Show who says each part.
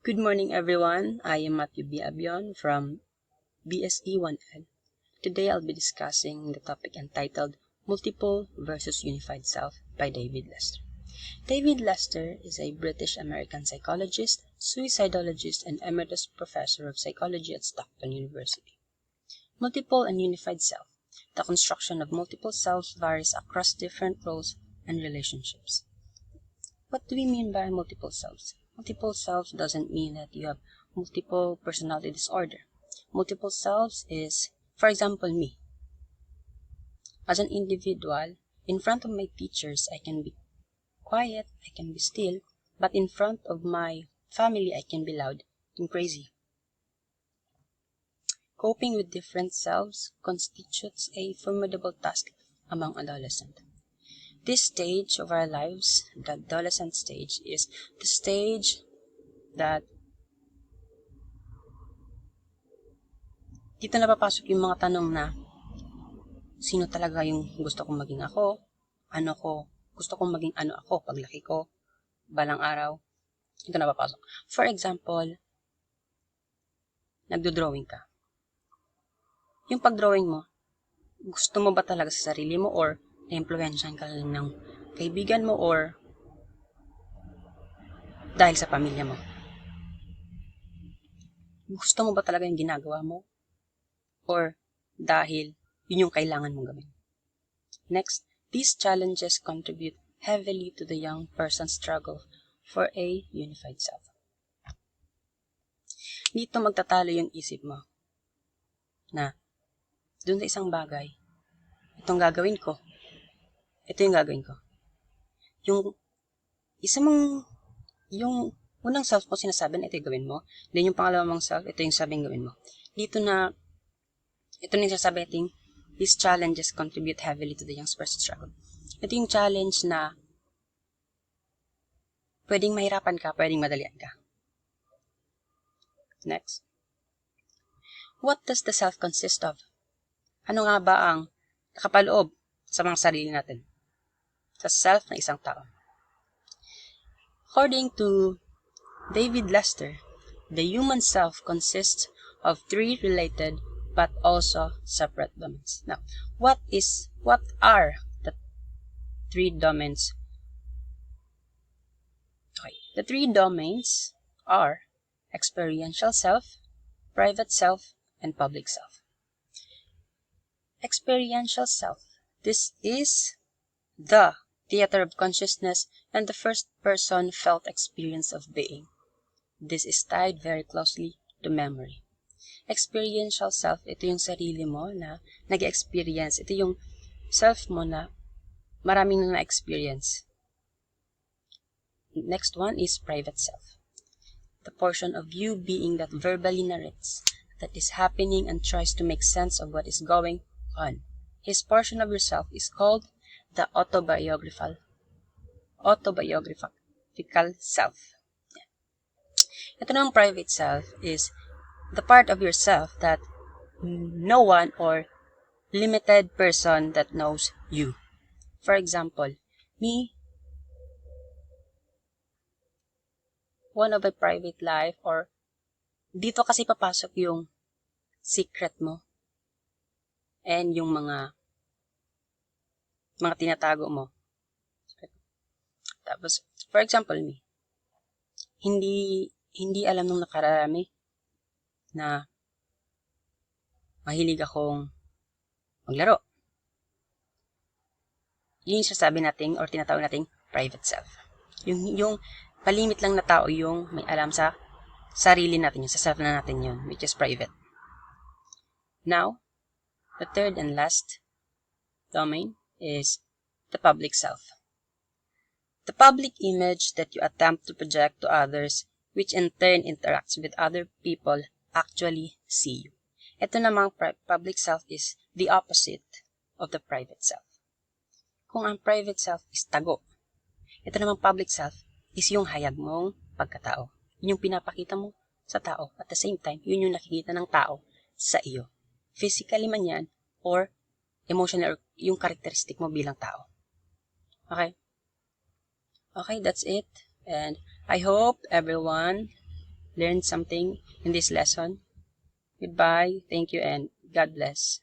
Speaker 1: Good morning, everyone. I am Matthew B. Abion from BSE 1L. Today, I'll be discussing the topic entitled Multiple versus Unified Self by David Lester. David Lester is a British-American psychologist, suicidologist, and emeritus professor of psychology at Stockton University. Multiple and unified self. The construction of multiple selves varies across different roles and relationships. What do we mean by multiple selves? Multiple selves doesn't mean that you have multiple personality disorder. Multiple selves is, for example, me. As an individual, in front of my teachers, I can be quiet, I can be still, but in front of my family, I can be loud and crazy. Coping with different selves constitutes a formidable task among adolescents. This stage of our lives, the adolescent stage, is the stage that dito napapasok yung mga tanong na sino talaga yung gusto kong maging ako, gusto kong maging ano ako paglaki ko, balang araw, dito napapasok. For example, nagdo-drawing ka. Yung pag-drawing mo, gusto mo ba talaga sa sarili mo or na-influensyan ka lang ng kaibigan mo or dahil sa pamilya mo? Gusto mo ba talaga yung ginagawa mo? Or dahil yun yung kailangan mong gawin? Next, these challenges contribute heavily to the young person's struggle for a unified self. Dito magtatalo yung isip mo na dun sa isang bagay, itong gagawin ko, ito yung gagawin ko. Yung unang self mo sinasabi na ito yung gawin mo, then yung pangalawa mong self, ito yung sabing gawin mo. Ito na yung sasabi natin, these challenges contribute heavily to the young person's struggle. Ito yung challenge na pwedeng mahirapan ka, pwedeng madalian ka. Next. What does the self consist of? Ano nga ba ang nakapaloob sa mga sarili natin? Sa self ng isang tao. According to David Lester, the human self consists of three related but also separate domains. Now, what are the three domains? Okay. The three domains are experiential self, private self, and public self. Experiential self. This is the theater of consciousness and the first-person felt experience of being. This is tied very closely to memory. Experiential self, ito yung sarili mo na nag-experience. Ito yung self mo na maraming na-experience. Next one is private self. The portion of you being that verbally narrates that is happening and tries to make sense of what is going on. His portion of yourself is called the autobiographical self. Ito namang private self is the part of yourself that no one or limited person that knows you. For example, me, one of my private life, or dito kasi papasok yung secret mo and yung mga tinatago mo. Tapos, for example, me, hindi alam nung nakararami na mahilig akong maglaro. Yun yung sasabi natin or tinatawag nating private self. Yung palimit lang na tao yung may alam sa sarili natin yun, sa self na natin yun, which is private. Now, the third and last domain is the public self. The public image that you attempt to project to others, which in turn interacts with other people, actually see you. Ito namang public self is the opposite of the private self. Kung ang private self is tago, ito namang public self is yung hayag mong pagkatao. Yun yung pinapakita mo sa tao. At the same time, yun yung nakikita ng tao sa iyo. Physically man yan, or emotional, or yung karakteristik mo bilang tao. Okay, that's it. And I hope everyone learned something in this lesson. Goodbye, thank you, and God bless.